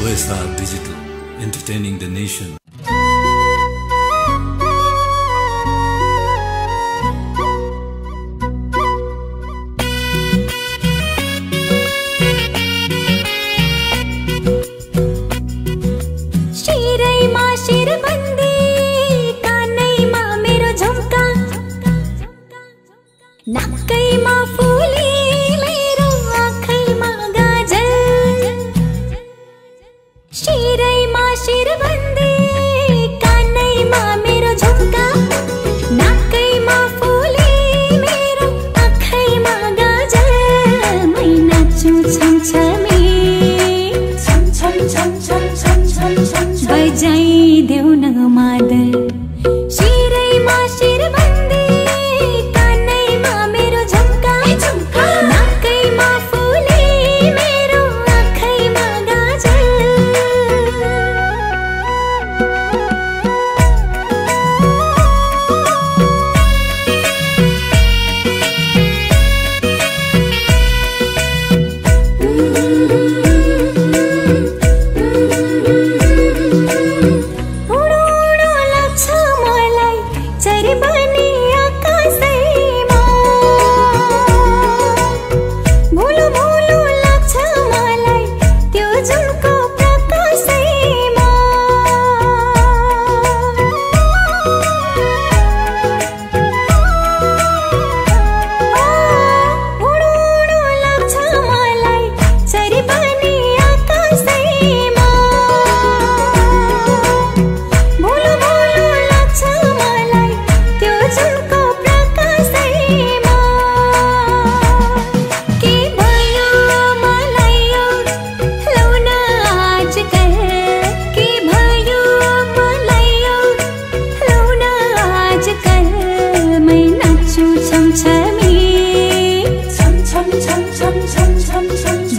OSR Digital, entertaining the nation. नाकैमा फुली मेरो आँखैमा गाजल शिरैमा शिरबन्दी कानैमा मेरो झुम्का नाकैमा फुली मेरो आँखैमा गाजल मै नाच्छु छमछमी छम छम छम छम छम छम छम बजाइदेऊ न मादल शिरैमा शिरबन्दी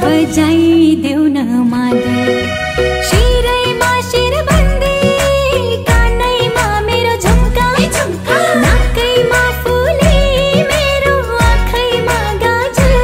बजाइदेऊ न मादल शिरैमा शिरबन्दी कानैमा मेरो झुम्का नाकैमा फुली मेरो आँखैमा गाजल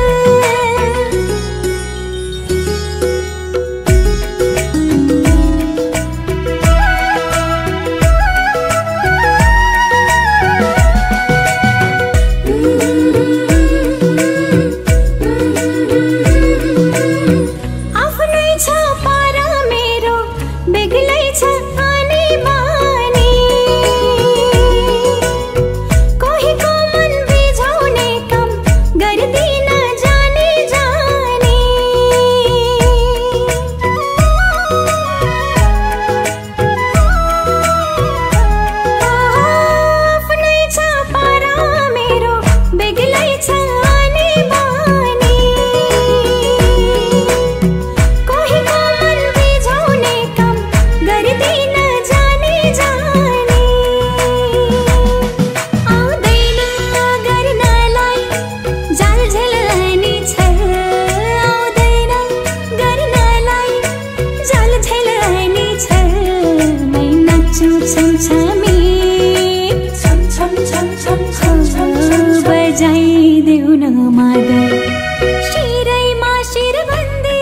बजाइदेऊ न मादल शिरैमा शिरबन्दी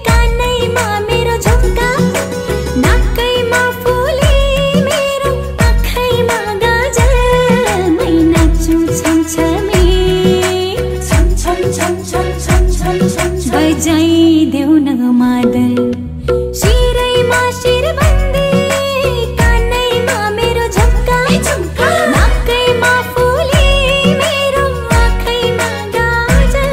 कानैमा मेरो झुम्का नाकैमा फुली मेरो आँखैमा गाजल मै नाच्छु छमछमी छम छम छम छम छम छम छम बजाइदेऊ न मादल शिरैमा शिरबन्दी कानैमा मेरो झुम्का नाकैमा फुली मेरो आँखैमा गाजल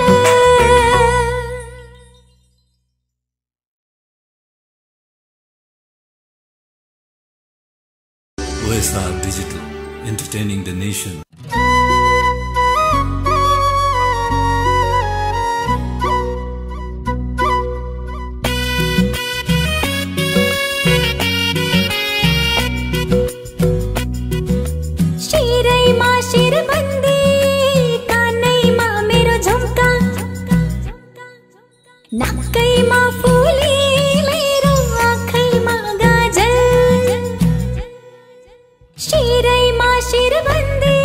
OSR Digital, entertaining the nation. शिरैमा शिरबन्दी कानैमा मेरो झुम्का नाकैमा फुली मेरो आँखैमा गाजल शिरैमा शिरबन्दी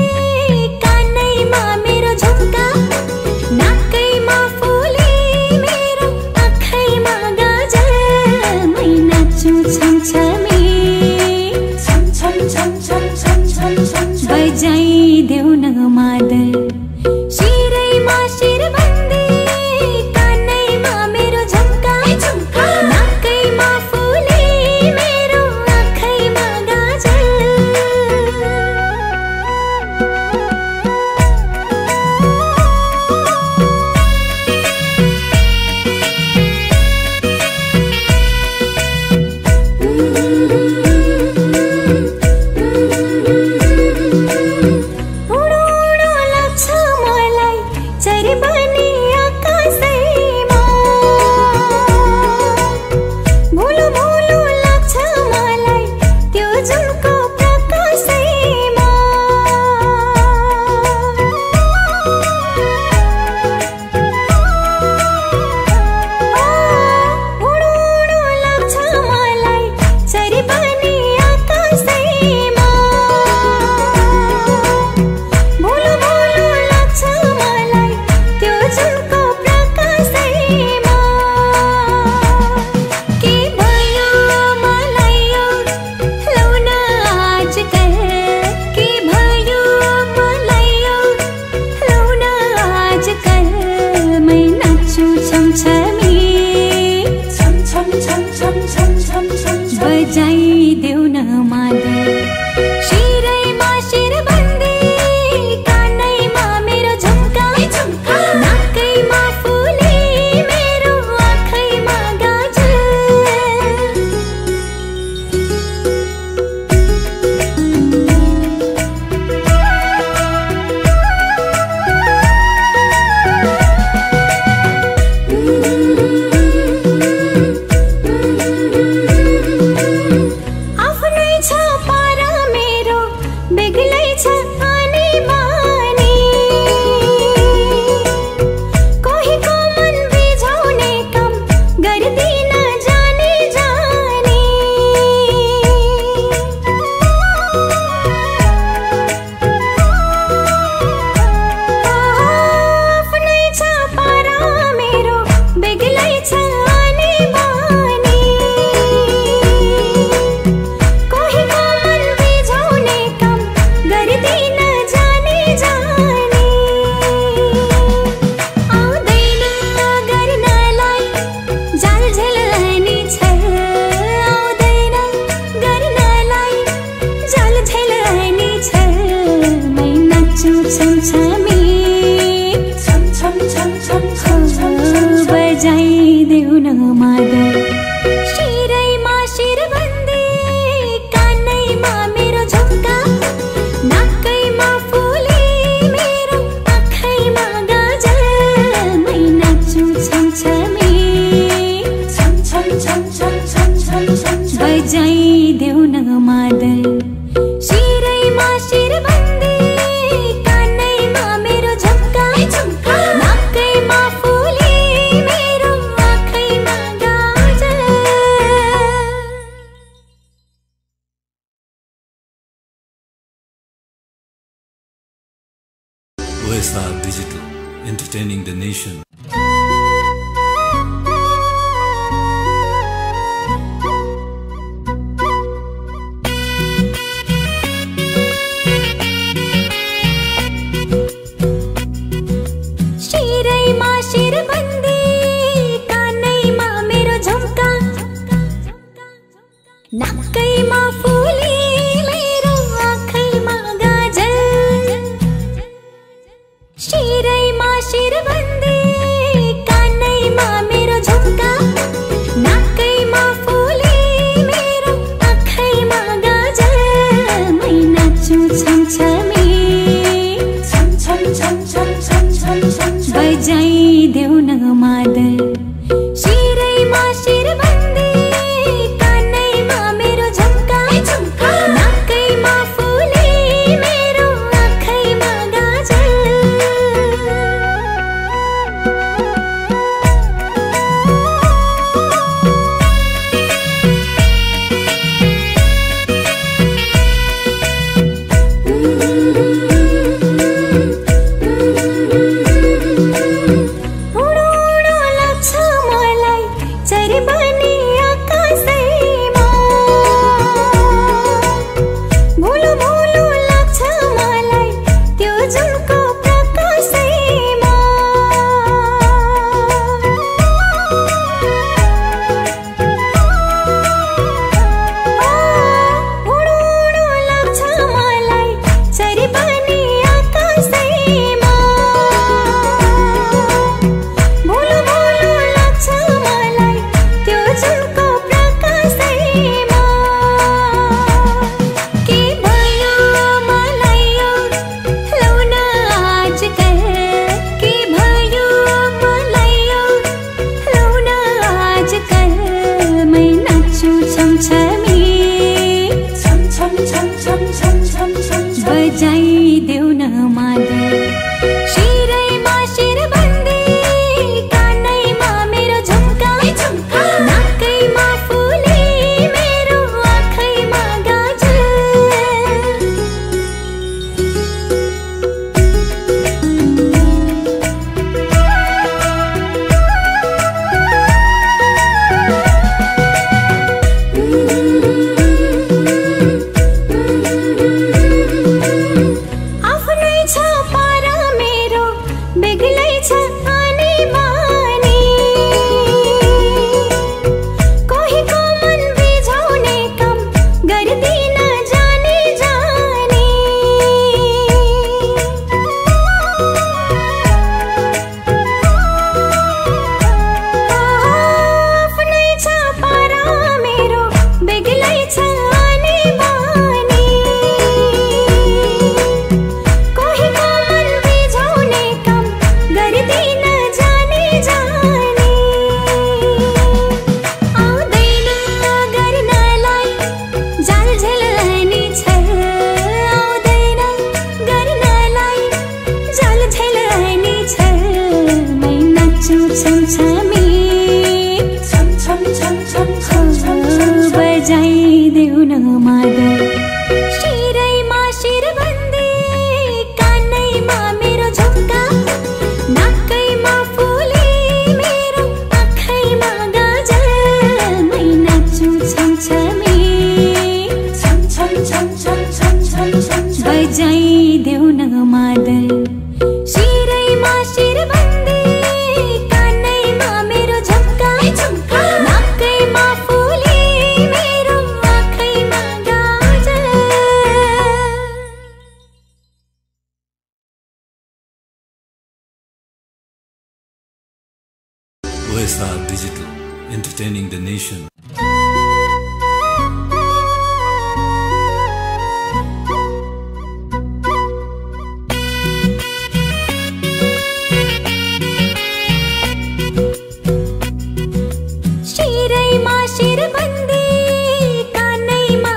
देऊ न मादल शिरैमा शिरबन्दी कानैमा मेरो झुम्का नाकैमा फुली मेरो आँखैमा गाजल OSR Digital, entertaining the nation. शिरैमा शिरबन्दी कानैमा मेरो झुम्का नाकैमा फुली मेरो आँखैमा गाजल शिरैमा शिरबन्दी कानैमा मेरो झुम्का नाकैमा फुली मेरो आँखैमा गाजल मै नाच्छु छमछमी बजाइदेऊ न मादल शिरैमा शिरबन्दी कानैमा मेरो झुम्का नाकैमा फुली मेरो आँखैमा गाजल बजाइदेऊ न मादल शिरैमा शिरबन्दी कानैमा मेरो झुम्का नाकैमा फुली मेरो आँखैमा गाजल बजाइदेऊ न मादल शिरैमा शिरबन्दी कानैमा मेरो झुम्का नाकैमा फुली मेरो आँखैमा गाजल मै नाच्छु छमछमी बजाइदेऊ न मादल शिरैमा शिरबन्दी कानैमा मेरो झुम्का नाकैमा फुली मेरो आँखैमा गाजल OSR Digital, entertaining the nation. शिरैमा शिरबन्दी कानैमा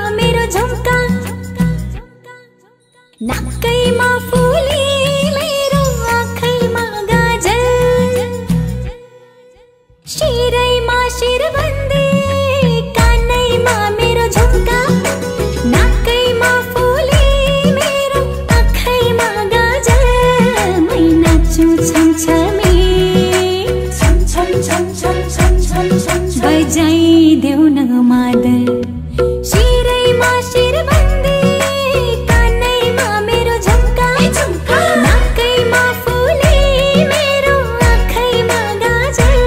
मादल शिरैमा शिरबन्दी कानैमा मेरो झम्का नाकैमा फुले मेरो आँखैमा गाजल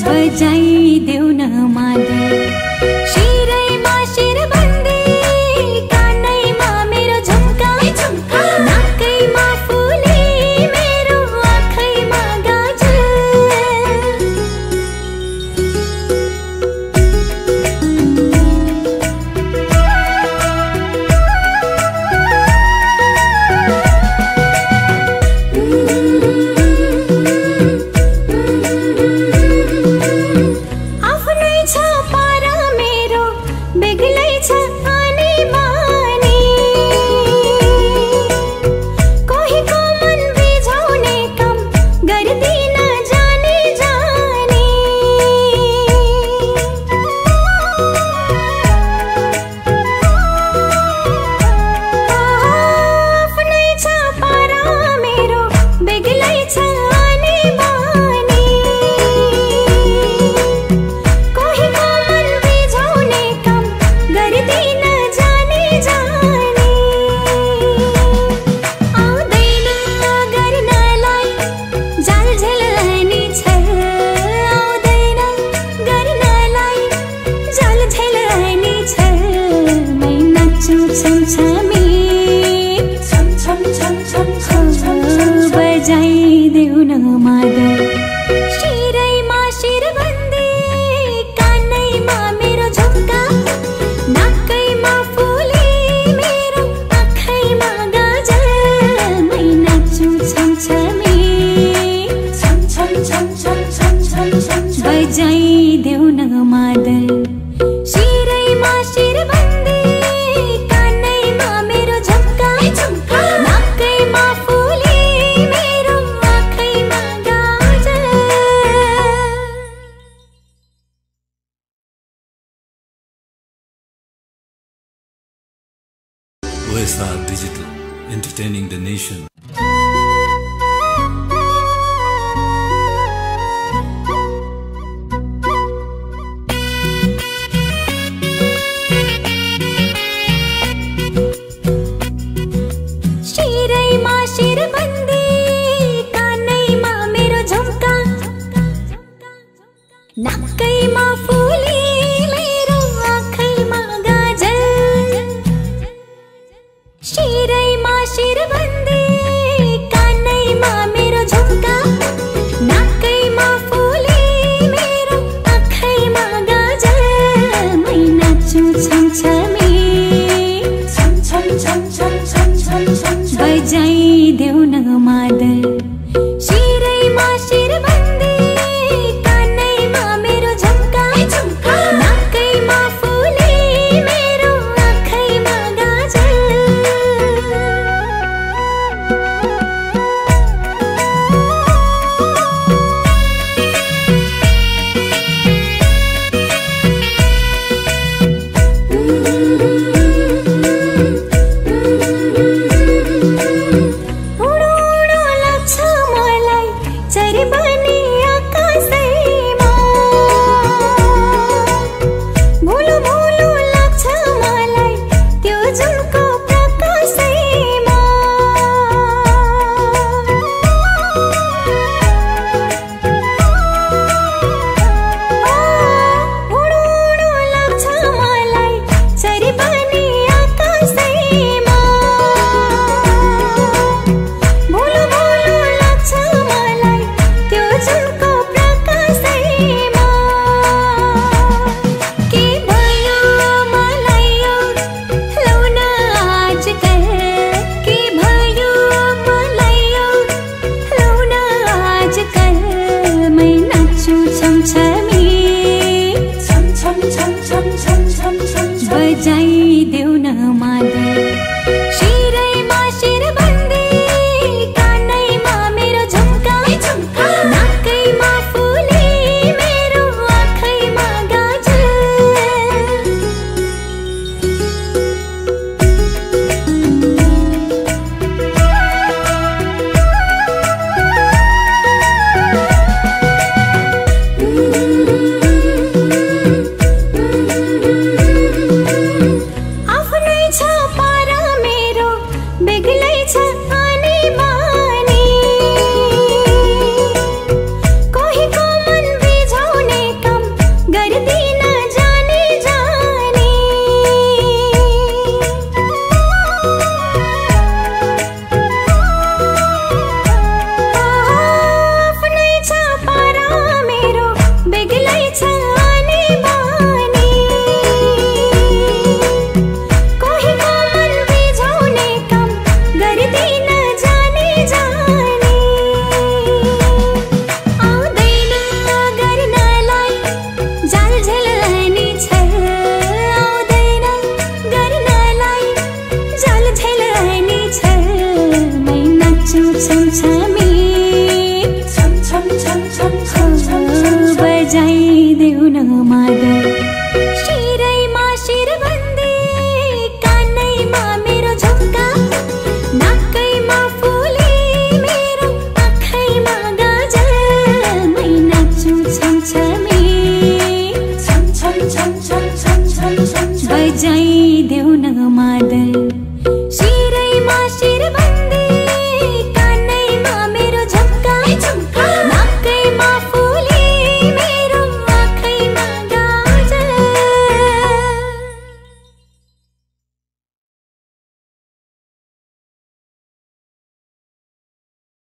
बजाइदेऊ न मादल शिरैमा शिरबन्दी कानैमा मेरो झम्का नाकैमा फुले मेरो आँखैमा गाजल बजाइदेऊ न मादल शिरैमा शिरबन्दी कानैमा मेरो झम्का नाकैमा फुले मेरो आँखैमा गाजल मै नाच्छु छमछमी बजाइदेऊ न मादल शिरैमा शिरबन्दी कानैमा मेरो झम्का नाकैमा फुले मेरो आँखैमा गाजल OSR Digital, entertaining the nation. शिरैमा शिरबन्दी कानैमा मेरो झम्का नाकैमा फुले मेरो आँखैमा गाजल शिरैमा शिरबन्दी